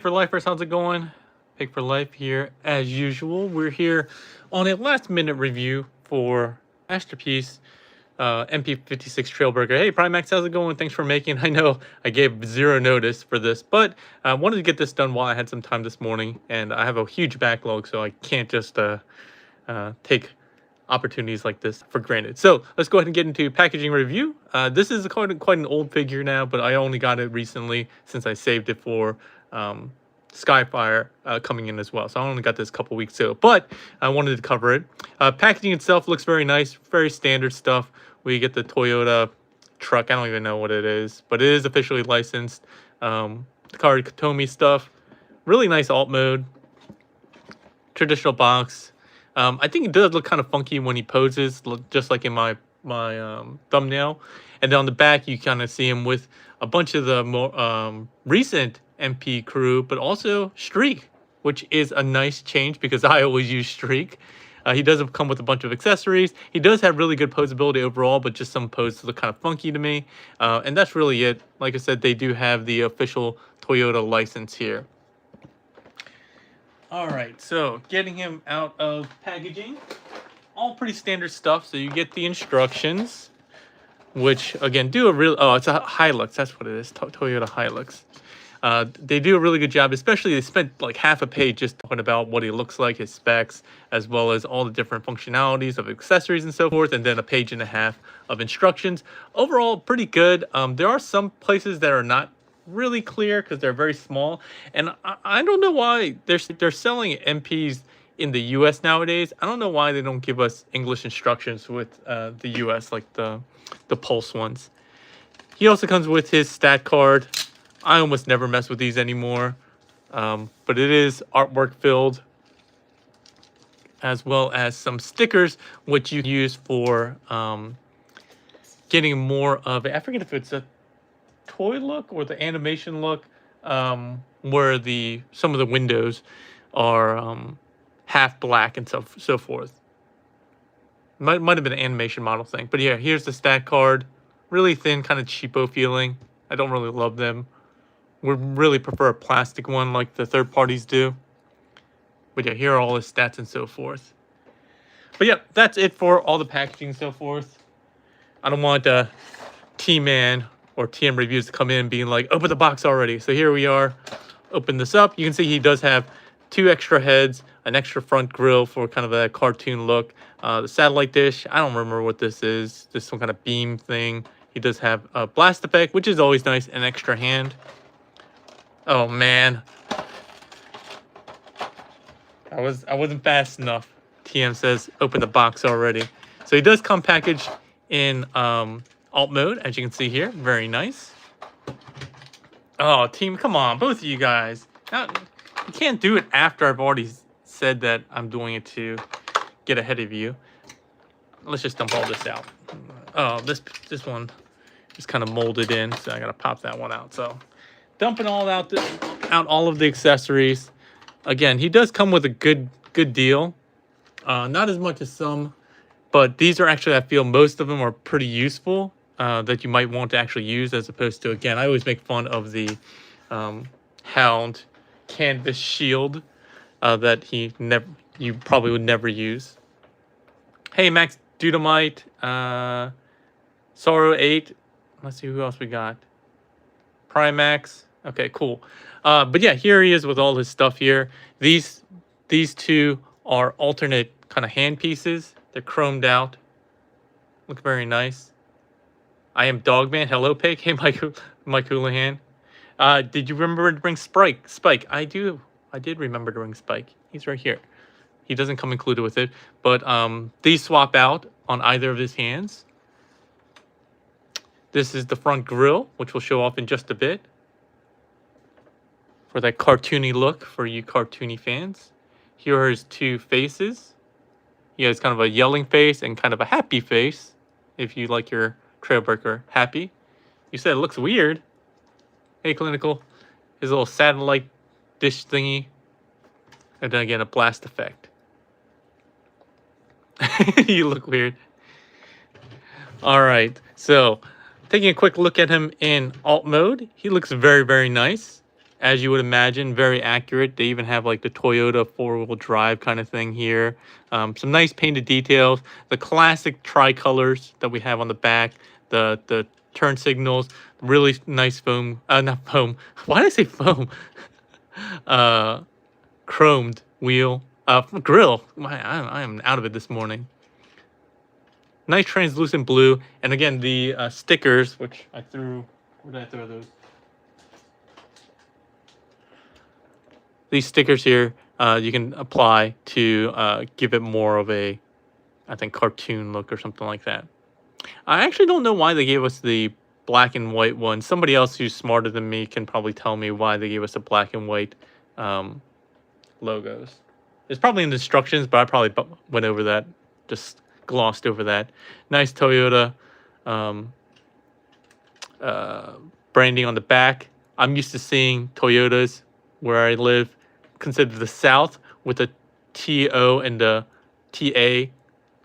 For lifers, how's it going? Paik4Life here as usual. We're here on a last minute review for Masterpiece MP-56 Trailbreaker. Hey Primax, how's it going? Thanks for making. I know I gave zero notice for this, but I wanted to get this done while I had some time this morning, and I have a huge backlog, so I can't just take opportunities like this for granted. So let's go ahead and get into packaging review. This is quite an old figure now, but I only got it recently since I saved it for Skyfire coming in as well. So I only got this a couple weeks ago, but I wanted to cover it. Packaging itself looks very nice, very standard stuff. We get the Toyota truck. I don't even know what it is, but it is officially licensed. The Katomi stuff, really nice alt mode, traditional box. I think it does look kind of funky when he poses, just like in my thumbnail. And then on the back, you kind of see him with a bunch of the more recent MP crew, but also Streak, which is a nice change because I always use Streak. He does come with a bunch of accessories. He does have really good posability overall, but just some poses look kind of funky to me. And that's really it. Like I said, they do have the official Toyota license here. All right, so getting him out of packaging, all pretty standard stuff. So you get the instructions, which again do a real, oh, it's a Hilux. That's what it is, Toyota Hilux. They do a really good job, especially they spent like half a page just talking about what he looks like, his specs, as well as all the different functionalities of accessories and so forth, and then a page and a half of instructions. Overall, pretty good. There are some places that are not really clear because they're very small, and I don't know why they're selling MPs in the US nowadays. I don't know why they don't give us English instructions with the US, like the Pulse ones. He also comes with his stat card. I almost never mess with these anymore, but it is artwork filled, as well as some stickers which you use for getting more of it. I forget if it's a toy look or the animation look, where some of the windows are half black and so forth. Might have been an animation model thing, but yeah, here's the stat card. Really thin, kind of cheapo feeling. I don't really love them. We really prefer a plastic one like the third parties do. But yeah, here are all his stats and so forth. But yeah, that's it for all the packaging and so forth. I don't want T-Man or TM Reviews to come in being like, open the box already. So here we are. Open this up. You can see he does have 2 extra heads, an extra front grille for kind of a cartoon look. The satellite dish, I don't remember what this is. Just some kind of beam thing. He does have a blast effect, which is always nice, an extra hand. Oh man, I wasn't fast enough. TM says open the box already. So he does come packaged in alt mode, as you can see here. Very nice. Oh, team, come on, both of you guys. Now, you can't do it after I've already said that I'm doing it to get ahead of you. Let's just dump all this out. Oh, this one just kind of molded in, so I gotta pop that one out. So dumping all out all of the accessories. Again, he does come with a good deal. Not as much as some, but these are actually, I feel most of them are pretty useful, that you might want to actually use, as opposed to, again, I always make fun of the Hound canvas shield that you probably would never use. Hey, Max Dudamite, Sorrow 8. Let's see who else we got. Primax. Okay, cool. But yeah, here he is with all his stuff here. These 2 are alternate kind of hand pieces. They're chromed out. Look very nice. I am Dogman. Hello, Pig. Hey, Mike Houlihan. Did you remember to bring Spike? I did remember to bring Spike. He's right here. He doesn't come included with it, but these swap out on either of his hands. This is the front grille, which we'll show off in just a bit, for that cartoony look for you cartoony fans. Here are his 2 faces. He has kind of a yelling face and kind of a happy face, if you like your Trailbreaker happy. You said it looks weird. Hey, Clinical. His little satellite dish thingy. And then again, a blast effect. You look weird. All right, so taking a quick look at him in alt mode, he looks very nice. as you would imagine, very accurate. They even have like the Toyota four-wheel drive kind of thing here. Some nice painted details. The classic tricolors that we have on the back. The turn signals. Really nice foam. Not foam. Why did I say foam? Chromed wheel. Grill. I am out of it this morning. Nice translucent blue. And again, the stickers, which I threw. Where did I throw those? These stickers here, you can apply to give it more of a, I think, cartoon look or something like that. I actually don't know why they gave us the black and white one. Somebody else who's smarter than me can probably tell me why they gave us the black and white logos. It's probably in the instructions, but I probably went over that, just glossed over that. Nice Toyota branding on the back. I'm used to seeing Toyotas where I live considered the South with a T-O and the T-A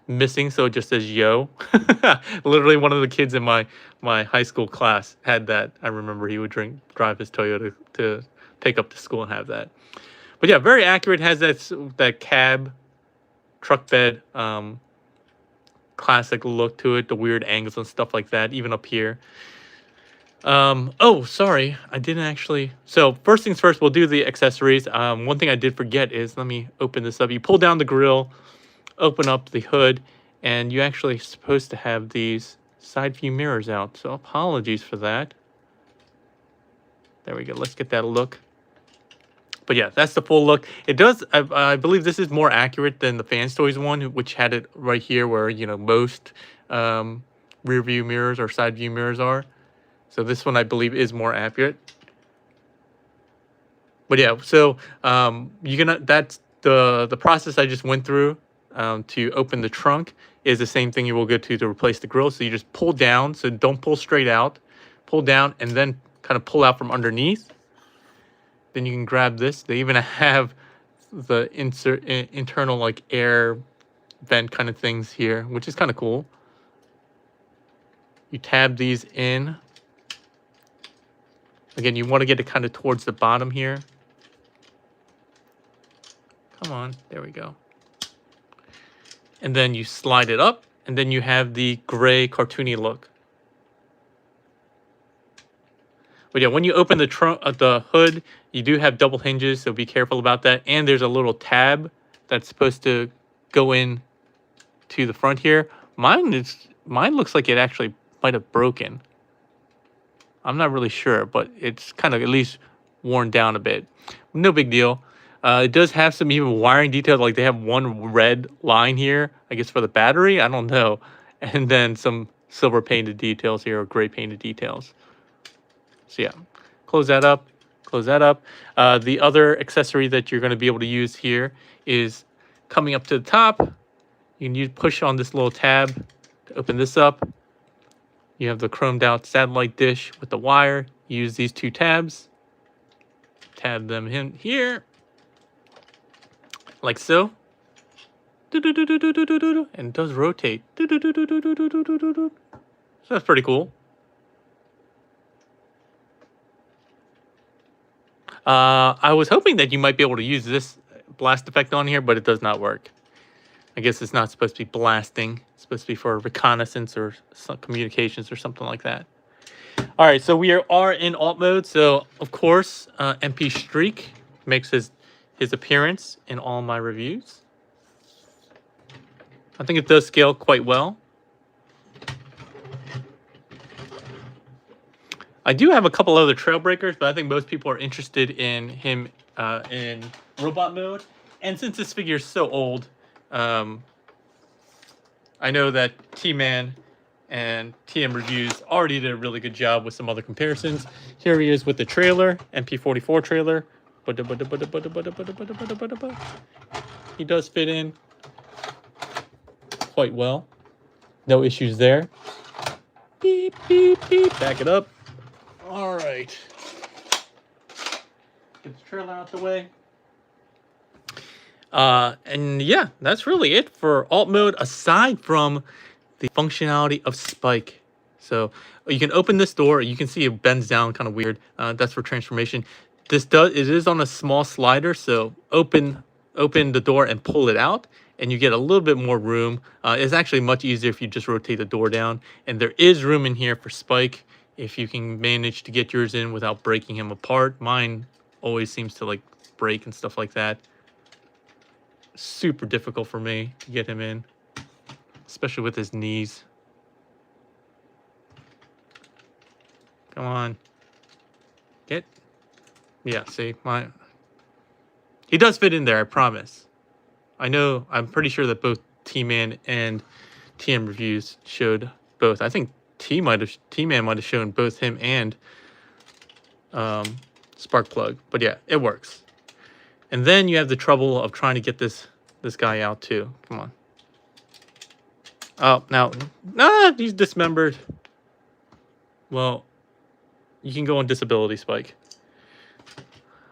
missing, so it just says yo. Literally one of the kids in my high school class had that. I remember he would drive his Toyota to pick up to school and have that. But yeah, very accurate. Has that cab truck bed classic look to it, the weird angles and stuff like that, even up here. Oh, sorry, I didn't actually. So first things first, we'll do the accessories. One thing I did forget is, let me open this up. You pull down the grill, open up the hood, and you actually supposed to have these side view mirrors out. So apologies for that. There we go. Let's get that look. But yeah, that's the full look. It does, I believe this is more accurate than the Fans Toys one, which had it right here where, you know, most rear view mirrors or side view mirrors are. So this one, I believe, is more accurate. But yeah, so that's the process I just went through to open the trunk is the same thing you will go to replace the grill. So you just pull down, so don't pull straight out. Pull down and then kind of pull out from underneath. Then you can grab this. They even have the internal like air vent kind of things here, which is kind of cool. You tab these in. Again, you want to get it kind of towards the bottom here. Come on, there we go. And then you slide it up, and then you have the gray cartoony look. But yeah, when you open the trunk, the hood, you do have double hinges, so be careful about that. And there's a little tab that's supposed to go in to the front here. Mine looks like it actually might have broken. I'm not really sure, but it's kind of at least worn down a bit. No big deal. It does have some even wiring details, like they have one red line here, I guess for the battery, I don't know. And then some silver painted details here, or gray painted details. So yeah, close that up, close that up. The other accessory that you're going to be able to use here is coming up to the top. You can push on this little tab to open this up. You have the chromed out satellite dish with the wire. You use these two tabs. Tab them in here. Like so. And it does rotate. So that's pretty cool. I was hoping that you might be able to use this blast effect on here, but it does not work. I guess it's not supposed to be blasting. It's supposed to be for reconnaissance or some communications or something like that. All right, so we are in alt mode. So, of course, MP Streak makes his appearance in all my reviews. I think it does scale quite well. I do have a couple other Trailbreakers, but I think most people are interested in him in robot mode. And since this figure is so old, I know that T-Man and TM Reviews already did a really good job with some other comparisons. Here he is with the trailer, MP-44 trailer. He does fit in quite well. No issues there. Beep, beep, beep. Back it up. All right. Get the trailer out the way. And yeah, that's really it for alt mode, aside from the functionality of Spike. So you can open this door. You can see it bends down kind of weird. That's for transformation. it is on a small slider, so open the door and pull it out, and you get a little bit more room. It's actually much easier if you just rotate the door down, and there is room in here for Spike if you can manage to get yours in without breaking him apart. Mine always seems to like break and stuff like that. Super difficult for me to get him in, especially with his knees. Come on. Get. Yeah, see, he does fit in there, I promise. I know, I'm pretty sure that both T-Man and TM Reviews showed both. I think T-Man might have shown both him and Sparkplug. But yeah, it works. And then you have the trouble of trying to get this guy out too. Come on. Oh, now, he's dismembered. Well, you can go on disability, Spike.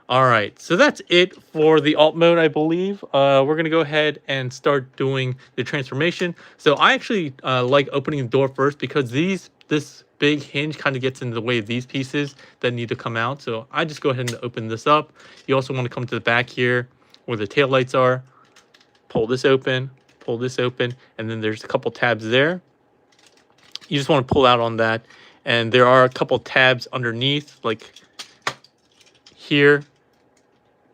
All right, so that's it for the alt mode, I believe. We're going to go ahead and start doing the transformation. So I actually like opening the door first because this big hinge kind of gets in the way of these pieces that need to come out. So I just go ahead and open this up. You also want to come to the back here where the taillights are. Pull this open, and then there's a couple tabs there. You just want to pull out on that. And there are a couple tabs underneath, like here,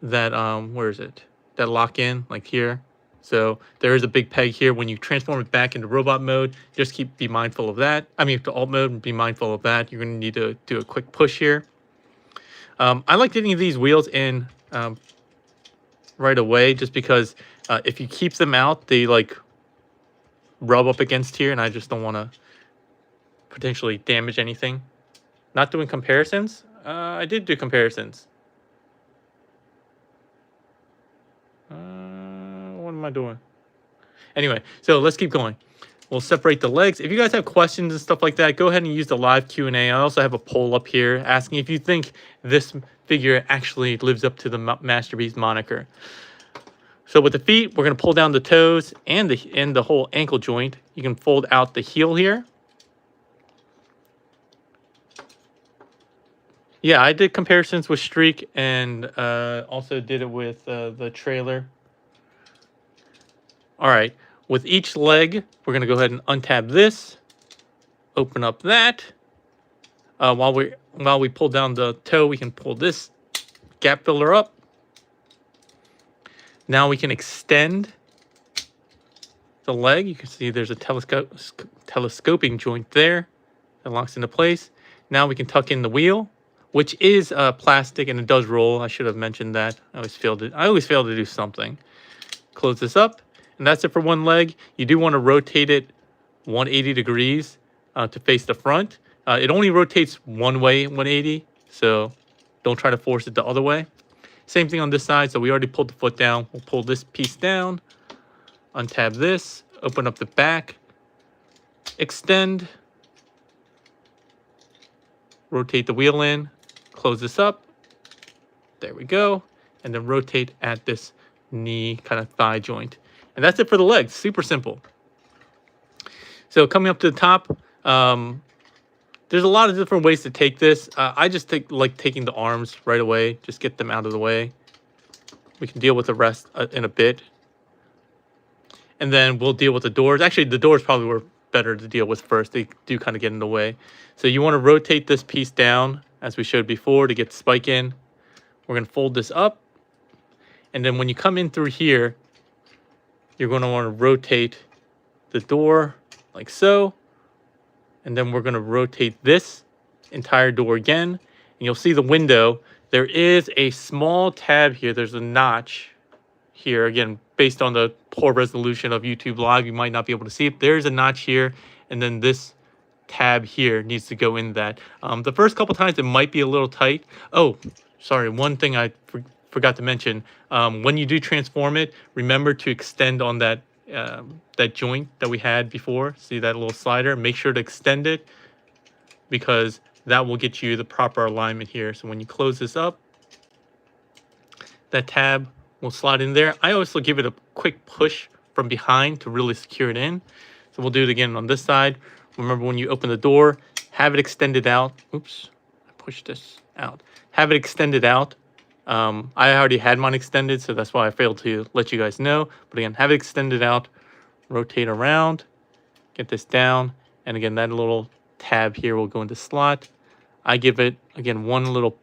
that where is it, that lock in, like here. So there is a big peg here. When you transform it back into robot mode, just be mindful of that. I mean, to alt mode, be mindful of that. You're going to need to do a quick push here. I like getting these wheels in right away, just because if you keep them out, they like rub up against here, and I just don't want to potentially damage anything. Not doing comparisons. I did do comparisons. What am I doing? Anyway, so let's keep going. We'll separate the legs. If you guys have questions and stuff like that, go ahead and use the live Q&A. I also have a poll up here asking if you think this figure actually lives up to the Masterpiece moniker. So with the feet, we're going to pull down the toes and the whole ankle joint. You can fold out the heel here. Yeah, I did comparisons with Streak and also did it with the trailer. All right, with each leg, we're going to go ahead and untab this, open up that. While we pull down the toe, we can pull this gap filler up. Now we can extend the leg. You can see there's a telescoping joint there that locks into place. Now we can tuck in the wheel, which is plastic and it does roll. I should have mentioned that. I always fail to do something. Close this up, and that's it for one leg. You do want to rotate it 180 degrees to face the front. It only rotates one way, 180, so don't try to force it the other way. Same thing on this side. So we already pulled the foot down. We'll pull this piece down, untab this, open up the back, extend, rotate the wheel in, close this up. There we go. And then rotate at this knee, kind of thigh joint. And that's it for the legs. Super simple. So coming up to the top, there's a lot of different ways to take this. I just like taking the arms right away. Just get them out of the way. We can deal with the rest in a bit. And then we'll deal with the doors. Actually, the doors probably were better to deal with first. They do kind of get in the way. So you want to rotate this piece down, as we showed before, to get Spike in. We're going to fold this up. And then when you come in through here, you're going to want to rotate the door like so. And then we're going to rotate this entire door again. And you'll see the window. There is a small tab here. There's a notch here. Again, based on the poor resolution of YouTube Live, you might not be able to see it. There's a notch here. And then this tab here needs to go in that. The first couple times, it might be a little tight. Oh, sorry. One thing I forgot to mention. When you do transform it, remember to extend on that that joint that we had before. See that little slider? Make sure to extend it, because that will get you the proper alignment here. So when you close this up, that tab will slide in there. I also give it a quick push from behind to really secure it in. So we'll do it again on this side. Remember, when you open the door, have it extended out. Oops, I pushed this out. Have it extended out I already had mine extended, so that's why I failed to let you guys know. But again, have it extended out, rotate around, get this down, and again, that little tab here will go into slot. I give it, again, one little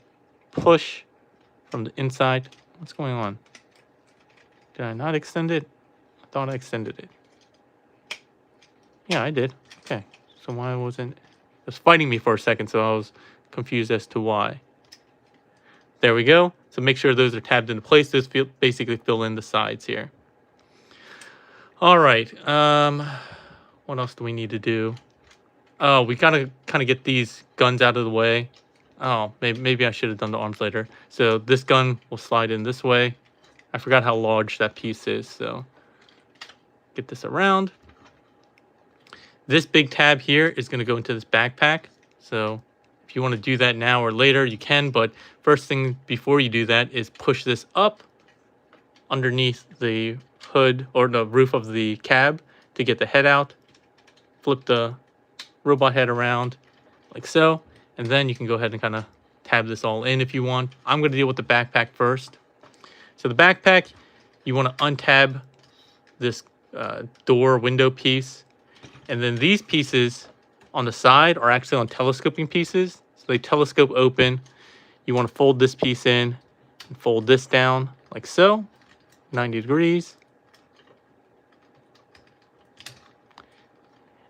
push from the inside. What's going on? Did I not extend it? I thought I extended it. Yeah, I did. Okay, so why wasn't it was fighting me for a second, so I was confused as to why. There we go. So make sure those are tabbed into place. Those basically fill in the sides here. All right. What else do we need to do? Oh, we gotta kind of get these guns out of the way. Oh, maybe I should have done the arms later. So this gun will slide in this way. I forgot how large that piece is, so get this around. This big tab here is going to go into this backpack. So if you want to do that now or later, you can. But first thing before you do that is push this up underneath the hood or the roof of the cab to get the head out. Flip the robot head around like so. And then you can go ahead and kind of tab this all in if you want. I'm going to deal with the backpack first. So the backpack, you want to untab this door window piece. And then these pieces on the side are actually on telescoping pieces. So they telescope open. You want to fold this piece in and fold this down like so, 90 degrees.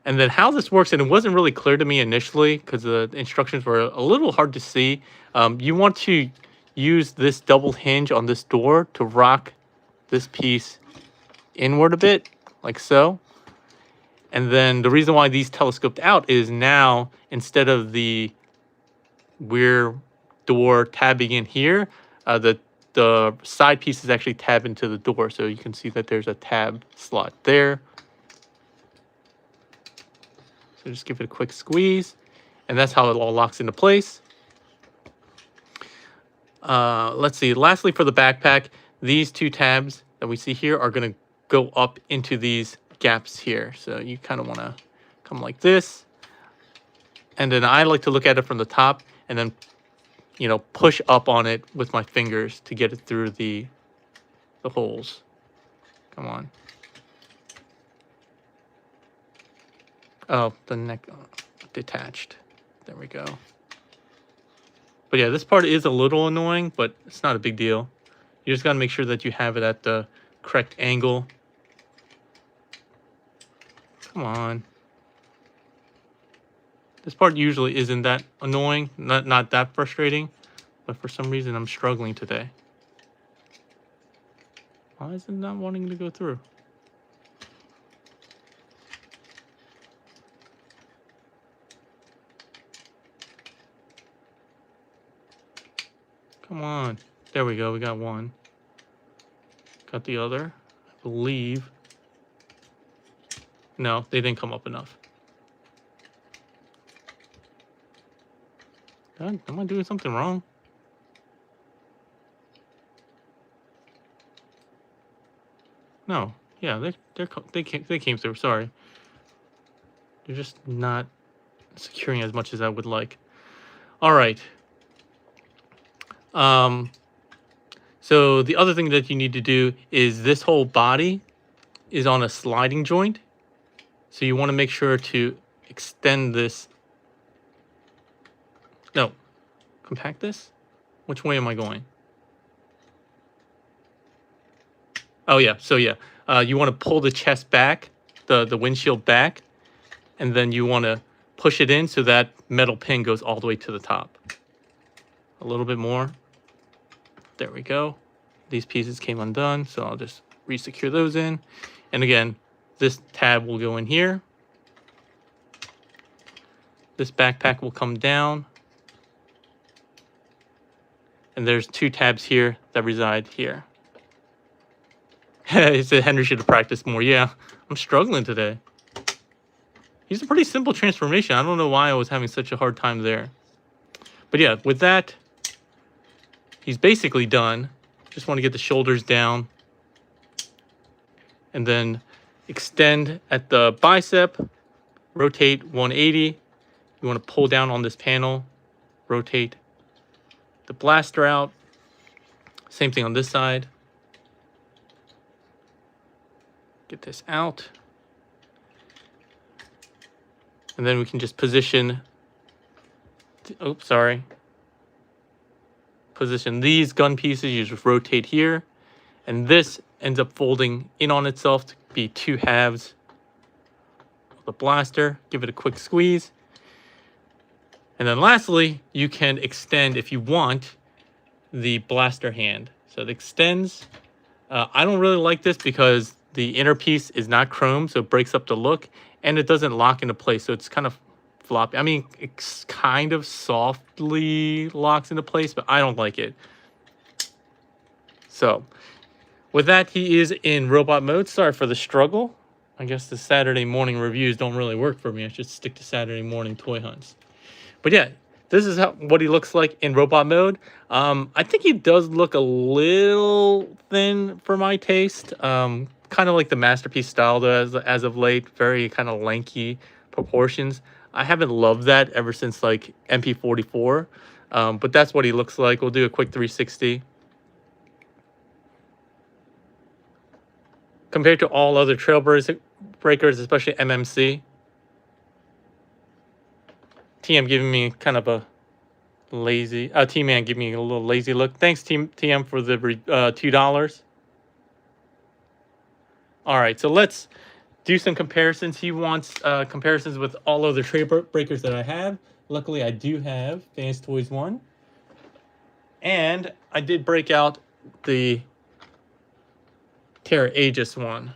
And then how this works, and it wasn't really clear to me initially because the instructions were a little hard to see. You want to use this double hinge on this door to rock this piece inward a bit, like so. And then the reason why these telescoped out is now, instead of the rear door tabbing in here, the side pieces actually tab into the door. So you can see that there's a tab slot there. So just give it a quick squeeze. And that's how it all locks into place. Let's see. Lastly, for the backpack, these two tabs that we see here are going to go up into these gaps here. So you kind of want to come like this. And then I like to look at it from the top and then, you know, push up on it with my fingers to get it through the holes. Come on. Oh, the neck detached. There we go. But yeah, this part is a little annoying, but it's not a big deal. You just got to make sure that you have it at the correct angle. Come on. This part usually isn't that annoying, not that frustrating, but for some reason I'm struggling today. Why is it not wanting to go through? Come on. There we go. We got one. Got the other, I believe. No, they didn't come up enough. God, am I doing something wrong? No. Yeah, they came through. Sorry. They're just not securing as much as I would like. All right. So the other thing that you need to do is this whole body is on a sliding joint. So you want to make sure to extend this. No, compact this. Which way am I going? Oh yeah, so yeah, you want to pull the chest back, the windshield back, and then you want to push it in so that metal pin goes all the way to the top. A little bit more. There we go. These pieces came undone, so I'll just re-secure those in. And again, this tab will go in here. This backpack will come down. And there's two tabs here that reside here. He said Henry should have practiced more. Yeah, I'm struggling today. He's a pretty simple transformation. I don't know why I was having such a hard time there. But yeah, with that, he's basically done. Just want to get the shoulders down. And then extend at the bicep. Rotate 180. You want to pull down on this panel. Rotate the blaster out. Same thing on this side. Get this out. And then we can just position, oops, sorry. Position these gun pieces, you just rotate here. And this ends up folding in on itself to be 2 halves of the blaster. Give it a quick squeeze. And then lastly, you can extend, if you want, the blaster hand. So it extends. I don't really like this because the inner piece is not chrome, so it breaks up the look, and it doesn't lock into place, so it's kind of floppy. I mean, it's kind of softly locks into place, but I don't like it. So with that, he is in robot mode. Sorry for the struggle. I guess the Saturday morning reviews don't really work for me. I should stick to Saturday morning toy hunts. But yeah, this is what he looks like in robot mode. I think he does look a little thin for my taste. Kind of like the Masterpiece style does as of late. Very kind of lanky proportions. I haven't loved that ever since like MP-44. But that's what he looks like. We'll do a quick 360. Compared to all other Trailbreakers, especially MMC. TM giving me kind of a lazy, T-Man giving me a little lazy look. Thanks, TM, for the $2. All right, so let's do some comparisons. He wants comparisons with all other Trailbreakers that I have. Luckily, I do have Fans Toys 1. And I did break out the Terra Aegis one.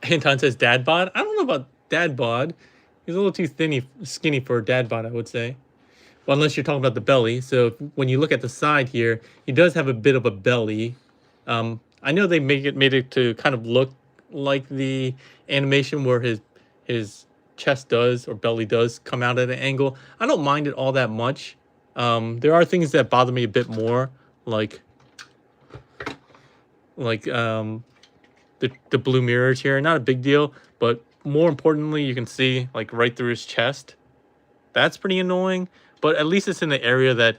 Hinton says dad bod. I don't know about dad bod. He's a little too skinny for a dad bod, I would say. Well, unless you're talking about the belly. So when you look at the side here, he does have a bit of a belly. I know they made it to kind of look like the animation where his chest does or belly does come out at an angle. I don't mind it all that much. There are things that bother me a bit more, like the blue mirrors here. Not a big deal, but more importantly, you can see like right through his chest. That's pretty annoying, but at least it's in the area that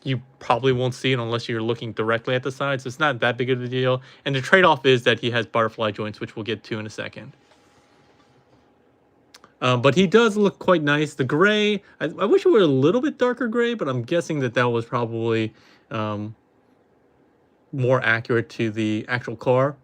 you probably won't see it unless you're looking directly at the side, so it's not that big of a deal. And the trade-off is that he has butterfly joints, which we'll get to in a second. But he does look quite nice. The gray, I wish it were a little bit darker gray, but I'm guessing that was probably more accurate to the actual car.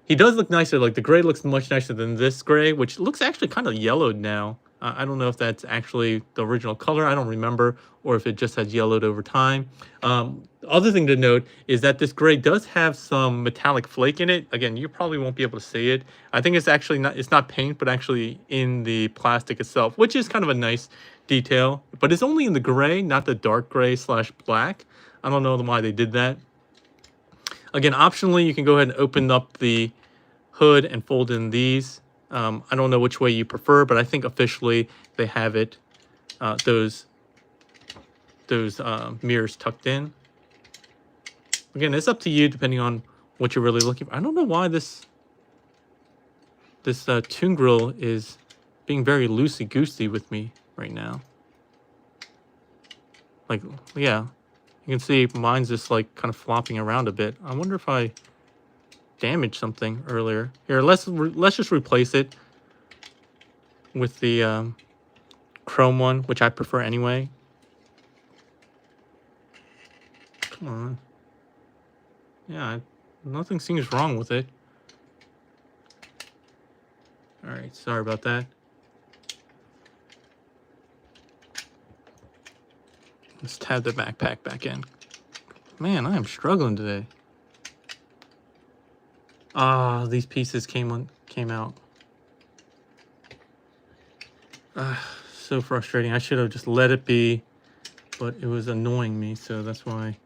He does look nicer. Like the gray looks much nicer than this gray, which looks actually kind of yellowed now. I don't know if that's actually the original color. I don't remember, or if it just has yellowed over time. Other thing to note is that this gray does have some metallic flake in it. Again, you probably won't be able to see it. I think it's actually not, it's not paint, but actually in the plastic itself, which is kind of a nice detail. But it's only in the gray, not the dark gray / black. I don't know why they did that. Again, optionally, you can go ahead and open up the hood and fold in these. I don't know which way you prefer, but I think officially they have it, those mirrors tucked in. Again, it's up to you depending on what you're really looking for. I don't know why this Toon Grill is being very loosey-goosey with me right now. Like, yeah, you can see mine's just like kind of flopping around a bit. I wonder if I damaged something earlier. Here, let's just replace it with the chrome one, which I prefer anyway. Come on. Yeah, nothing seems wrong with it. All right, sorry about that. Let's tab the backpack back in. Man, I am struggling today. Ah, these pieces came out. So frustrating. I should have just let it be, but it was annoying me, so that's why.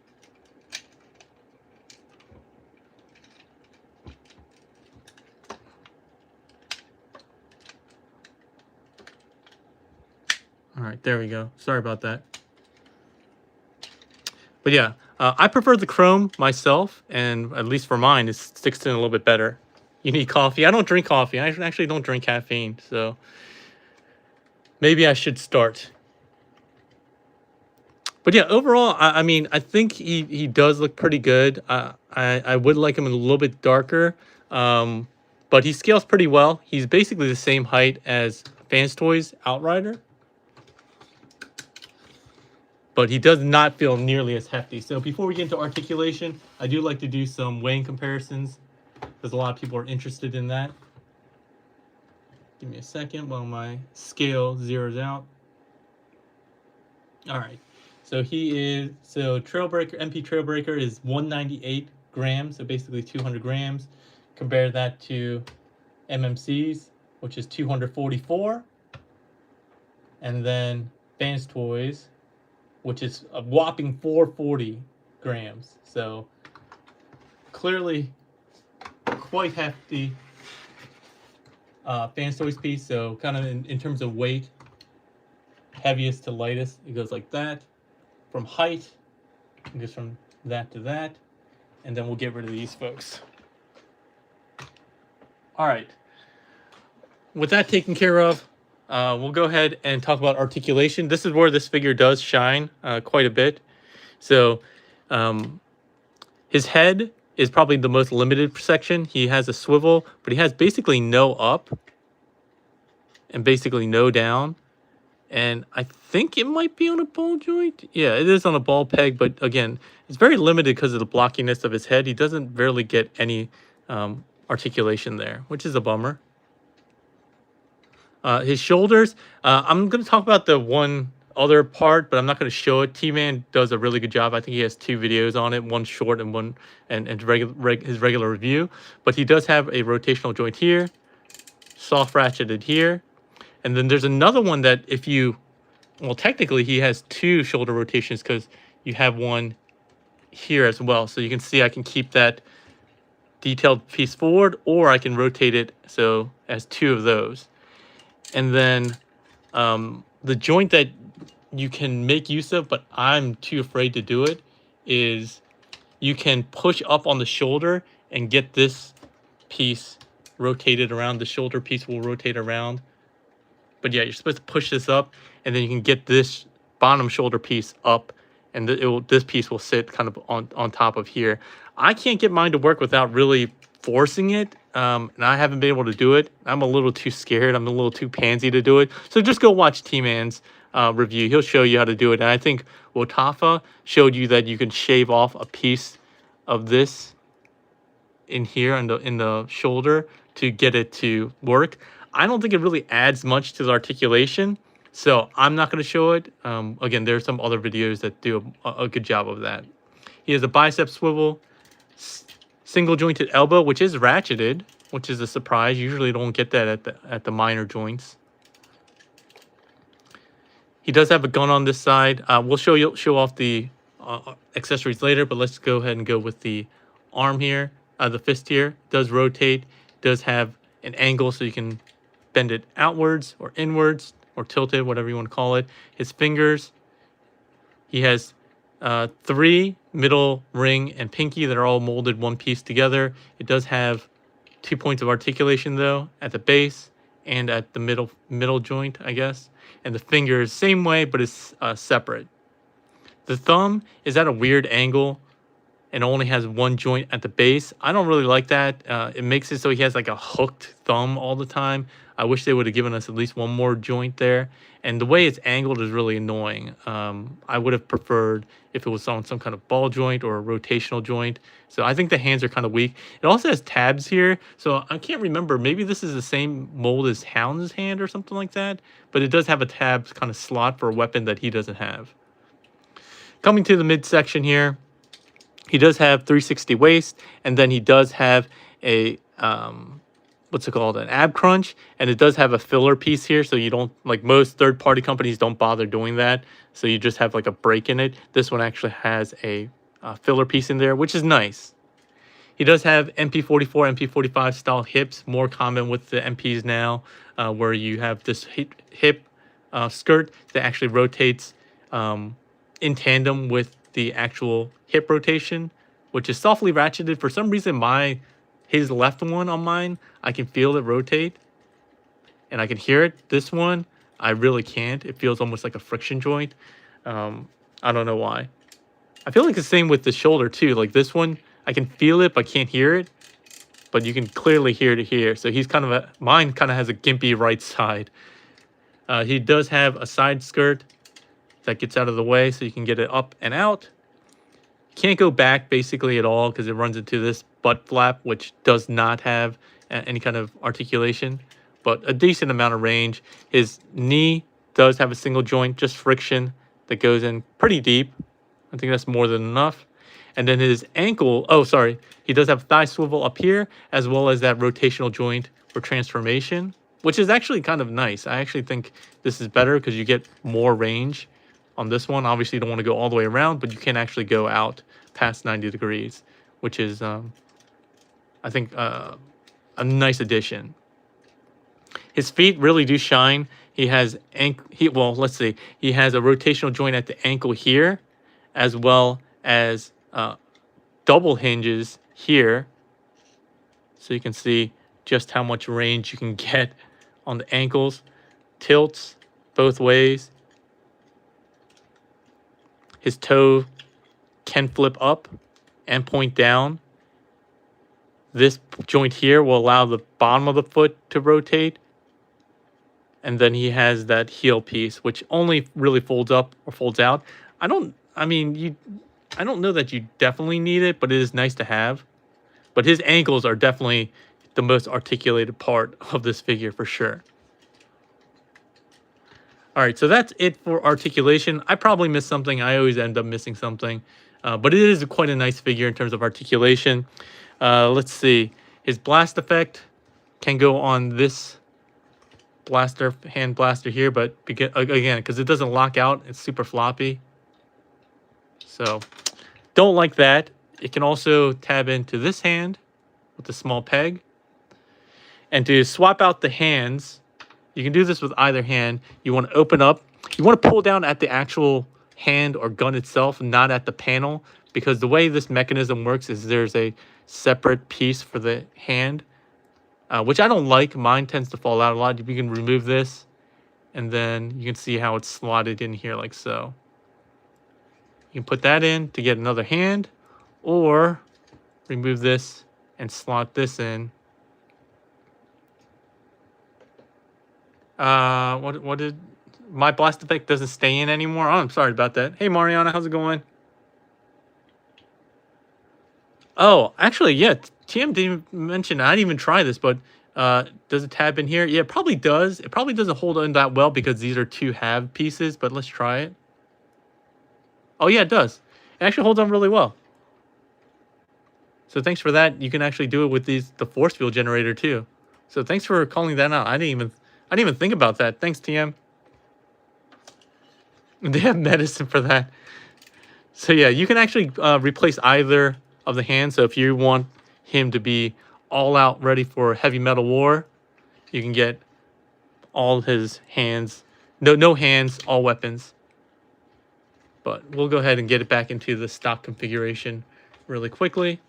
All right, there we go. Sorry about that. But yeah, I prefer the chrome myself, and at least for mine, it sticks in a little bit better. You need coffee. I don't drink coffee. I actually don't drink caffeine, so maybe I should start. But yeah, overall, I mean, I think he does look pretty good. I would like him a little bit darker, um, but he scales pretty well. He's basically the same height as Fans Toys Outrider, but he does not feel nearly as hefty. So before we get into articulation, I do like to do some weighing comparisons because a lot of people are interested in that. Give me a second while my scale zeroes out. All right. So Trailbreaker, MP Trailbreaker is 198 grams, so basically 200 grams. Compare that to MMC's, which is 244. And then Fans Toys, which is a whopping 440 grams. So clearly quite hefty Fans Toys piece. So kind of in terms of weight, heaviest to lightest, it goes like that. From height, it goes from that to that, and then we'll get rid of these folks. All right. With that taken care of, we'll go ahead and talk about articulation. This is where this figure does shine quite a bit. So his head is probably the most limited section. He has a swivel, but he has basically no up and basically no down. And I think it might be on a ball joint. Yeah, it is on a ball peg, but again, it's very limited because of the blockiness of his head. He doesn't barely get any articulation there, which is a bummer. His shoulders, I'm going to talk about the one other part, but I'm not going to show it. T-Man does a really good job. I think he has 2 videos on it, one short and one and his regular review. But he does have a rotational joint here, soft ratcheted here. And then there's another one that if you, well, technically he has 2 shoulder rotations because you have one here as well. So you can see I can keep that detailed piece forward, or I can rotate it so as 2 of those. And then the joint that you can make use of, but I'm too afraid to do it, is you can push up on the shoulder and get this piece rotated around. The shoulder piece will rotate around. But yeah, you're supposed to push this up, and then you can get this bottom shoulder piece up, and this piece will sit kind of on top of here. I can't get mine to work without really forcing it, and I haven't been able to do it. I'm a little too scared. I'm a little too pansy to do it. So just go watch T-Man's review. He'll show you how to do it. And I think Wotafa showed you that you can shave off a piece of this in here in the shoulder to get it to work. I don't think it really adds much to the articulation, so I'm not going to show it. Again, there's some other videos that do a good job of that. He has a bicep swivel, single jointed elbow, which is ratcheted, which is a surprise. Usually don't get that at the minor joints. He does have a gun on this side. We'll show off the accessories later, but let's go ahead and go with the arm here. The fist here does rotate, does have an angle so you can bend it outwards or inwards or tilted, whatever you want to call it. His fingers, he has 3 middle ring and pinky that are all molded one piece together. It does have 2 points of articulation though at the base and at the middle joint, I guess. And the fingers, same way, but it's separate. The thumb is at a weird angle and only has 1 joint at the base. I don't really like that. It makes it so he has like a hooked thumb all the time. I wish they would have given us at least 1 more joint there. And the way it's angled is really annoying. I would have preferred if it was on some kind of ball joint or a rotational joint. So I think the hands are kind of weak. It also has tabs here. So I can't remember. Maybe this is the same mold as Hound's hand or something like that. But it does have a tab kind of slot for a weapon that he doesn't have. Coming to the midsection here, he does have 360 waist. And then he does have a... what's it called, an ab crunch, and it does have a filler piece here, so you don't, like most third-party companies don't bother doing that, so you just have like a break in it. This one actually has a filler piece in there, which is nice. He does have MP-44, MP-45 style hips, more common with the MPs now, where you have this hip skirt that actually rotates in tandem with the actual hip rotation, which is softly ratcheted. For some reason, his left one on mine, I can feel it rotate and I can hear it. This one, I really can't. It feels almost like a friction joint. I don't know why. I feel like the same with the shoulder too. Like this one, I can feel it, but can't hear it. But you can clearly hear it here. So he's kind of mine kind of has a gimpy right side. He does have a side skirt that gets out of the way so you can get it up and out. Can't go back basically at all because it runs into this butt flap, which does not have any kind of articulation, but a decent amount of range. His knee does have a single joint, just friction that goes in pretty deep. I think that's more than enough. And then his ankle, oh, sorry, he does have thigh swivel up here, as well as that rotational joint for transformation, which is actually kind of nice. I actually think this is better because you get more range on this one. Obviously, you don't want to go all the way around, but you can actually go out past 90 degrees, which is, I think, a nice addition. His feet really do shine. He has, well, let's see. He has a rotational joint at the ankle here, as well as double hinges here. So you can see just how much range you can get on the ankles. Tilts both ways. His toe can flip up and point down. This joint here will allow the bottom of the foot to rotate. And then he has that heel piece, which only really folds up or folds out. I don't know that you definitely need it, but it is nice to have. But his ankles are definitely the most articulated part of this figure for sure. All right, so that's it for articulation. I probably missed something. I always end up missing something. But it is quite a nice figure in terms of articulation. Let's see. His blast effect can go on this hand blaster here, but again, because it doesn't lock out, it's super floppy. So don't like that. It can also tab into this hand with a small peg. And to swap out the hands, you can do this with either hand. You want to open up. You want to pull down at the actual hand or gun itself, not at the panel, because the way this mechanism works is there's a separate piece for the hand, which I don't like. Mine tends to fall out a lot. You can remove this, and then you can see how it's slotted in here like so. You can put that in to get another hand, or remove this and slot this in. What did my blast effect doesn't stay in anymore? Oh, I'm sorry about that. Hey Mariana, how's it going? Oh, actually, yeah, TM didn't mention, I didn't even try this, but does it tab in here? Yeah, it probably does. It probably doesn't hold on that well because these are two half pieces, but let's try it. Oh yeah, it does. It actually holds on really well. So thanks for that. You can actually do it with the force field generator too. So thanks for calling that out. I didn't even think about that. Thanks, TM. They have medicine for that. So yeah, you can actually replace either of the hands. So if you want him to be all out ready for heavy metal war, you can get all his hands. No hands, all weapons. But we'll go ahead and get it back into the stock configuration really quickly.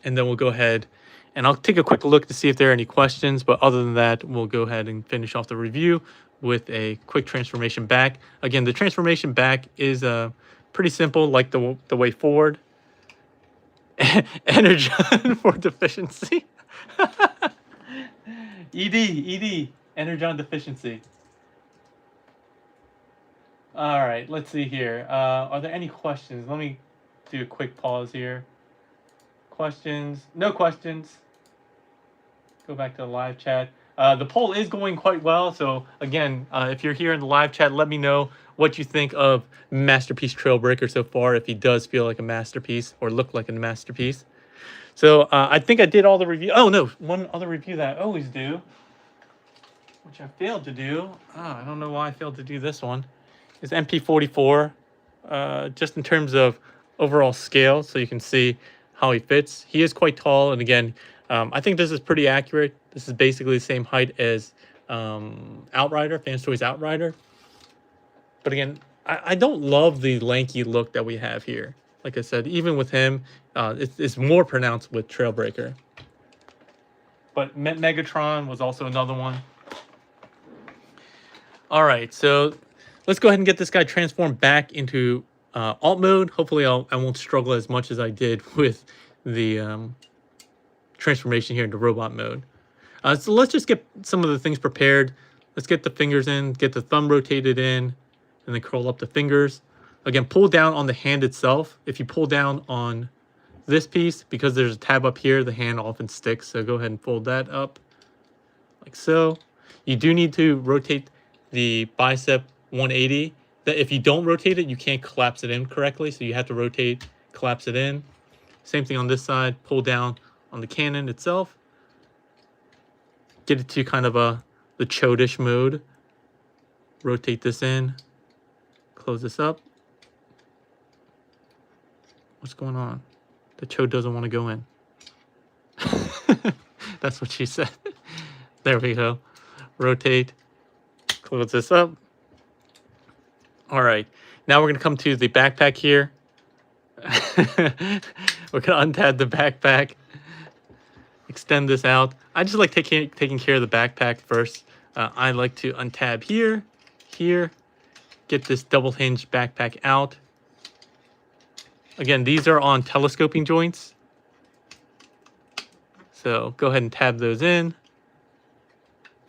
And then we'll go ahead and I'll take a quick look to see if there are any questions. But other than that, we'll go ahead and finish off the review with a quick transformation back. Again, the transformation back is pretty simple, like the way forward. Energon for deficiency. ED, Energon deficiency. All right, let's see here. Are there any questions? Let me do a quick pause here. Questions? No questions. Go back to the live chat. The poll is going quite well. So again, if you're here in the live chat, let me know what you think of Masterpiece Trailbreaker so far, if he does feel like a masterpiece or look like a masterpiece. So I think I did all the review. Oh no, one other review that I always do, which I failed to do. I don't know why I failed to do this one. Is MP-44, just in terms of overall scale, so you can see how he fits. He is quite tall, and again, I think this is pretty accurate. This is basically the same height as Outrider, Fans Toys Outrider. But again, I don't love the lanky look that we have here. Like I said, even with him, it's more pronounced with Trailbreaker. But Megatron was also another one. All right, so let's go ahead and get this guy transformed back into alt mode. Hopefully I won't struggle as much as I did with the transformation here into robot mode. So let's just get some of the things prepared. Let's get the fingers in, get the thumb rotated in, and then curl up the fingers. Again, pull down on the hand itself. If you pull down on this piece, because there's a tab up here, the hand often sticks. So go ahead and fold that up like so. You do need to rotate the bicep 180. That if you don't rotate it, you can't collapse it in correctly. So you have to rotate, collapse it in. Same thing on this side. Pull down on the cannon itself. Get it to kind of the chodish mode. Rotate this in. Close this up. What's going on? The chode doesn't want to go in. That's what she said. There we go. Rotate. Close this up. All right. Now we're going to come to the backpack here. We're going to untab the backpack. Extend this out. I just like taking care of the backpack first. I like to untab here, get this double hinge backpack out. Again, these are on telescoping joints. So go ahead and tab those in.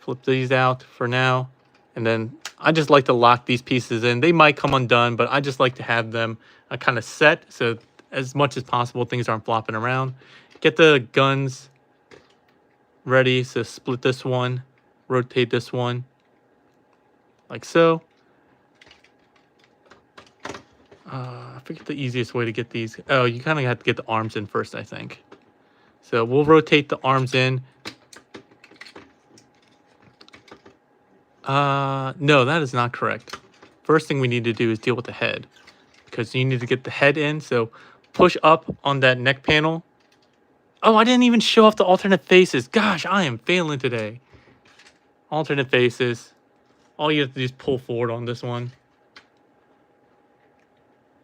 Flip these out for now. And then I just like to lock these pieces in. They might come undone, but I just like to have them kind of set. So as much as possible, things aren't flopping around. Get the guns ready. So split this one, rotate this one like so. I forget the easiest way to get these. Oh, you kind of have to get the arms in first, I think. So we'll rotate the arms in. No, that is not correct. First thing we need to do is deal with the head, because you need to get the head in. So push up on that neck panel. Oh, I didn't even show off the alternate faces. Gosh, I am failing today. Alternate faces. All you have to do is pull forward on this one.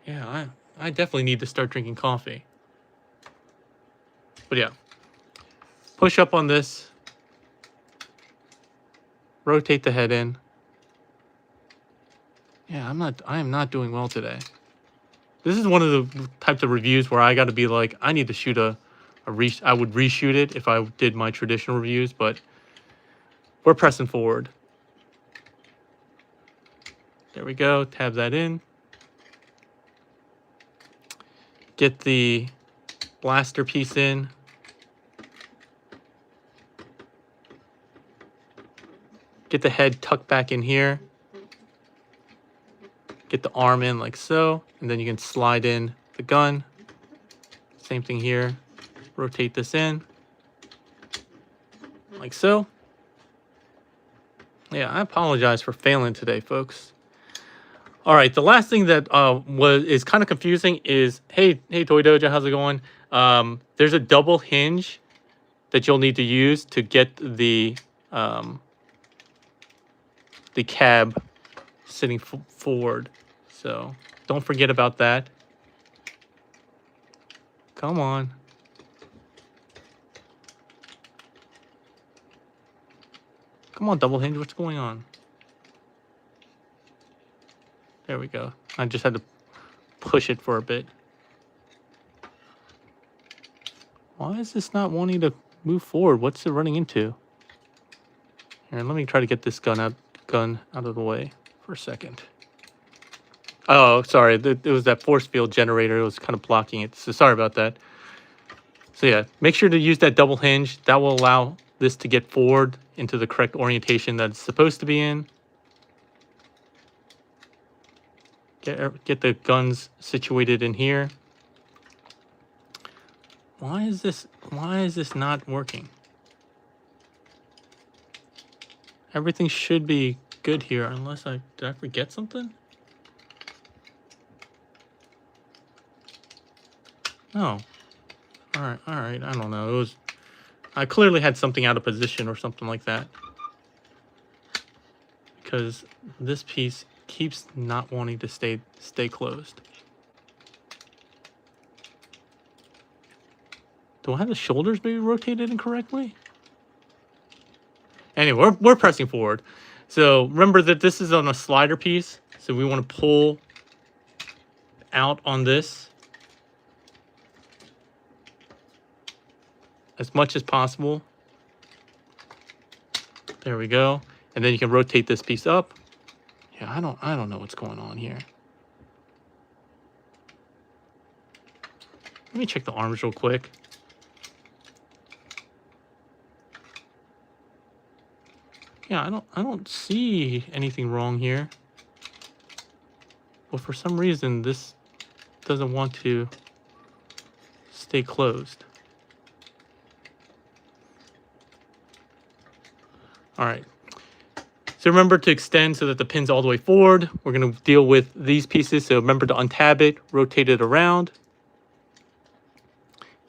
Yeah, I definitely need to start drinking coffee. But yeah, push up on this. Rotate the head in. Yeah, I am not doing well today. This is one of the types of reviews where I got to be like, I need to shoot I would reshoot it if I did my traditional reviews, but we're pressing forward. There we go. Tab that in. Get the blaster piece in. Get the head tucked back in here. Get the arm in like so, and then you can slide in the gun. Same thing here. Rotate this in like so. Yeah, I apologize for failing today, folks. All right, the last thing that is kind of confusing is, hey Toy Dojo, how's it going? There's a double hinge that you'll need to use to get the cab sitting forward. So don't forget about that. Come on. Come on, double hinge, what's going on? There we go. I just had to push it for a bit. Why is this not wanting to move forward? What's it running into? Here, let me try to get this gun out of the way for a second. Oh, sorry. It was that force field generator. It was kind of blocking it. So sorry about that. So yeah, make sure to use that double hinge. That will allow this to get forward into the correct orientation that it's supposed to be in. Get the guns situated in here. Why is this not working? Everything should be good here, unless did I forget something? No. All right, I don't know. I clearly had something out of position or something like that. Because this piece keeps not wanting to stay closed. Do I have the shoulders maybe rotated incorrectly? Anyway, we're pressing forward. So remember that this is on a slider piece. So we want to pull out on this as much as possible. There we go. And then you can rotate this piece up. Yeah, I don't know what's going on here. Let me check the arms real quick. Yeah, I don't see anything wrong here. But for some reason this doesn't want to stay closed. All right. So remember to extend so that the pin's all the way forward. We're going to deal with these pieces. So remember to untab it, rotate it around.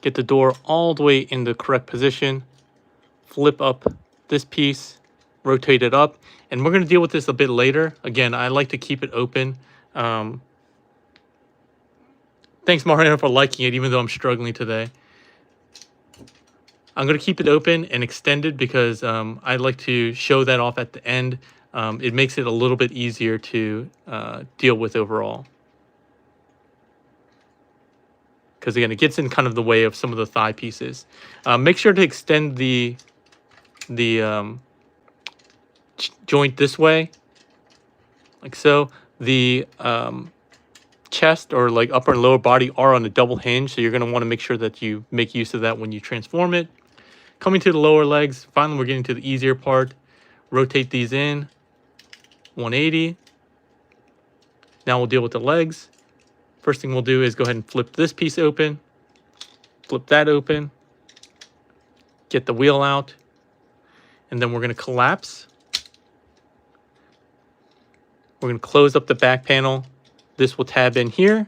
Get the door all the way in the correct position. Flip up this piece, rotate it up. And we're going to deal with this a bit later. Again, I like to keep it open. Thanks, Mariano, for liking it, even though I'm struggling today. I'm going to keep it open and extended because I like to show that off at the end. It makes it a little bit easier to deal with overall. Because again, it gets in kind of the way of some of the thigh pieces. Make sure to extend the joint this way, like so. The chest or like upper and lower body are on a double hinge, so you're going to want to make sure that you make use of that when you transform it. Coming to the lower legs, finally we're getting to the easier part. Rotate these in, 180. Now we'll deal with the legs. First thing we'll do is go ahead and flip this piece open, flip that open, get the wheel out, and then we're going to collapse. We're going to close up the back panel. This will tab in here.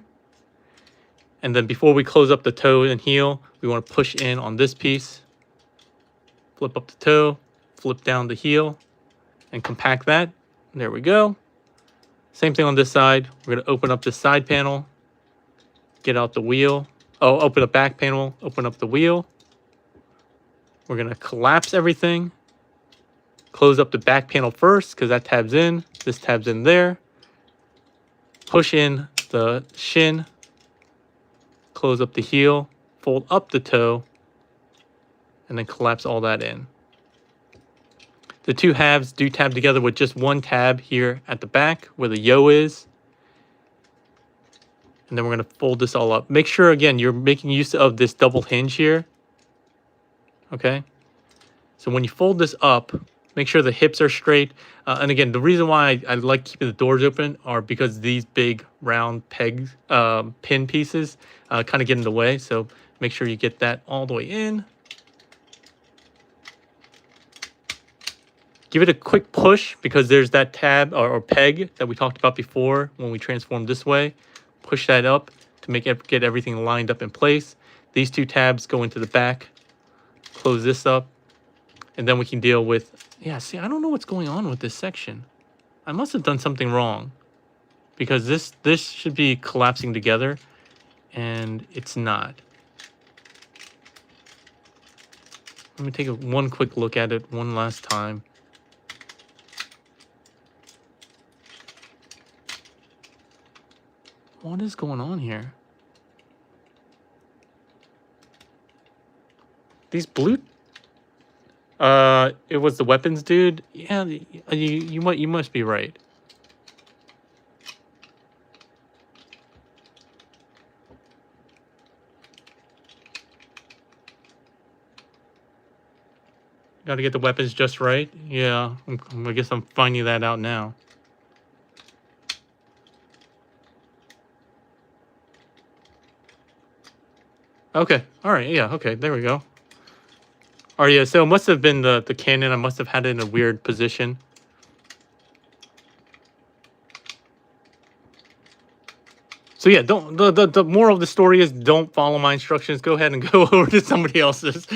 And then before we close up the toe and heel, we want to push in on this piece. Flip up the toe, flip down the heel, and compact that. There we go. Same thing on this side. We're going to open up this side panel, get out the wheel. Oh, open the back panel, open up the wheel. We're going to collapse everything. Close up the back panel first because that tabs in. This tabs in there. Push in the shin. Close up the heel. Fold up the toe. And then collapse all that in. The two halves do tab together with just one tab here at the back where the yo is. And then we're going to fold this all up. Make sure, again, you're making use of this double hinge here. Okay? So when you fold this up, make sure the hips are straight. And again, the reason why I like keeping the doors open are because these big round pegs, pin pieces kind of get in the way. So make sure you get that all the way in. Give it a quick push because there's that tab or peg that we talked about before when we transformed this way. Push that up to get everything lined up in place. These two tabs go into the back. Close this up. And then we can deal with, yeah, see, I don't know what's going on with this section. I must have done something wrong because this should be collapsing together and it's not. Let me take one quick look at it one last time. What is going on here? These blue... it was the weapons dude. Yeah, you must be right. Got to get the weapons just right. Yeah, I guess I'm finding that out now. Okay. All right. Yeah. Okay. There we go. All right. Yeah. So it must have been the cannon. I must have had it in a weird position. So yeah, don't. The moral of the story is don't follow my instructions. Go ahead and go over to somebody else's.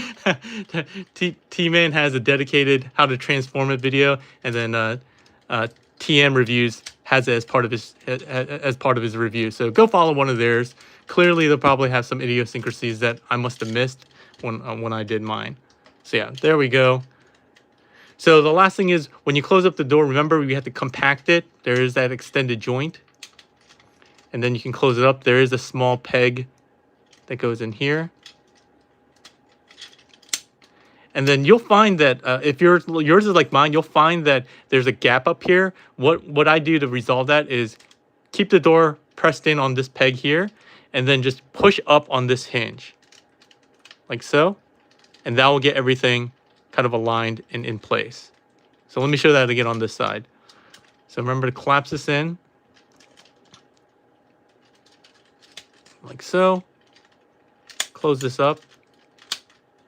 T-Man has a dedicated how to transform it video, and then TM Reviews has it as part of his review. So go follow one of theirs. Clearly, they'll probably have some idiosyncrasies that I must have missed when I did mine. So yeah, there we go. So the last thing is when you close up the door, remember we have to compact it. There is that extended joint. And then you can close it up. There is a small peg that goes in here. And then you'll find that if yours is like mine, you'll find that there's a gap up here. What I do to resolve that is keep the door pressed in on this peg here, and then just push up on this hinge, like so. And that will get everything kind of aligned and in place. So let me show that again on this side. So remember to collapse this in, like so. Close this up.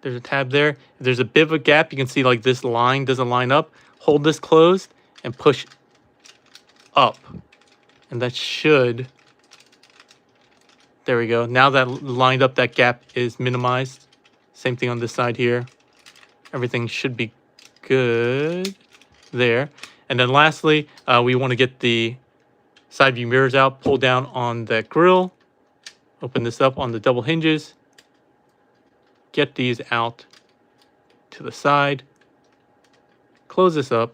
There's a tab there. If there's a bit of a gap, you can see like this line doesn't line up. Hold this closed and push up. And that should, there we go. Now that lined up, that gap is minimized. Same thing on this side here. Everything should be good there. And then lastly, we want to get the side view mirrors out, pull down on that grill, open this up on the double hinges. Get these out to the side, close this up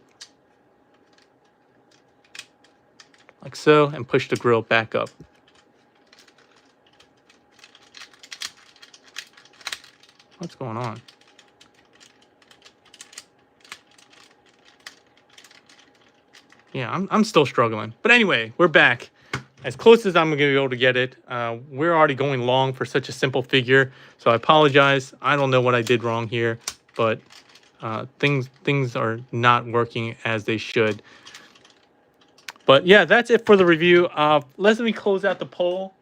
like so, and push the grill back up. What's going on? Yeah, I'm still struggling. But anyway, we're back. As close as I'm going to be able to get it. We're already going long for such a simple figure, so I apologize. I don't know what I did wrong here, but things are not working as they should. But yeah, that's it for the review. Let me close out the poll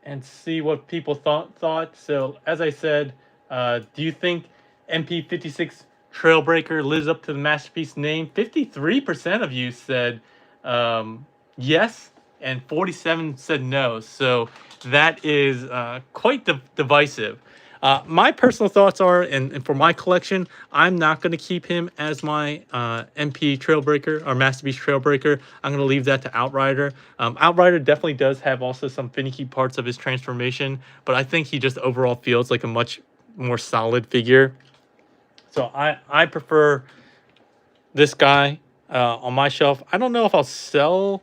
and see what people thought. So as I said, do you think MP-56 Trailbreaker lives up to the masterpiece name? 53% of you said yes, and 47 said no. So that is quite divisive. My personal thoughts are, and for my collection, I'm not going to keep him as my MP Trailbreaker or Masterpiece Trailbreaker. I'm going to leave that to Outrider. Outrider definitely does have also some finicky parts of his transformation, but I think he just overall feels like a much more solid figure. So I prefer this guy on my shelf. I don't know if I'll sell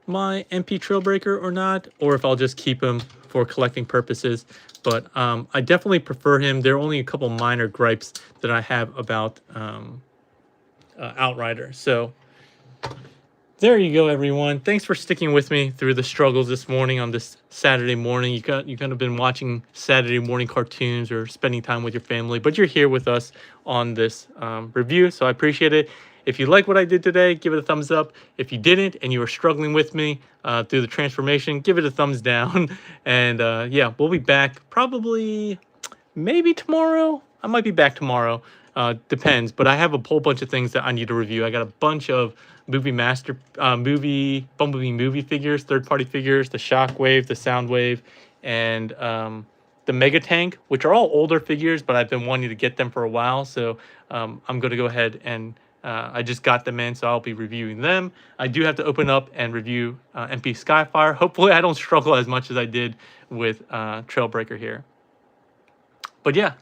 my MP Trailbreaker or not, or if I'll just keep him for collecting purposes. But I definitely prefer him. There are only a couple minor gripes that I have about Outrider. So there you go, everyone. Thanks for sticking with me through the struggles this morning on this Saturday morning. You kind of been watching Saturday morning cartoons or spending time with your family, but you're here with us on this review, so I appreciate it. If you like what I did today, give it a thumbs up. If you didn't and you were struggling with me through the transformation, give it a thumbs down. And yeah, we'll be back probably maybe tomorrow. I might be back tomorrow. Depends. But I have a whole bunch of things that I need to review. I got a bunch of Bumblebee movie figures, third-party figures, the Shockwave, the Soundwave, and the Mega Tank, which are all older figures, but I've been wanting to get them for a while. So I'm going to go ahead and I just got them in, so I'll be reviewing them. I do have to open up and review MP Skyfire. Hopefully I don't struggle as much as I did with Trailbreaker here. But yeah,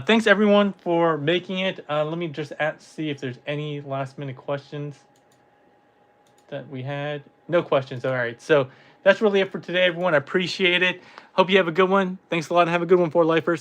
thanks everyone for making it. Let me just see if there's any last minute questions that we had. No questions. All right. So that's really it for today, everyone. I appreciate it. Hope you have a good one. Thanks a lot and have a good one, 4Lifers.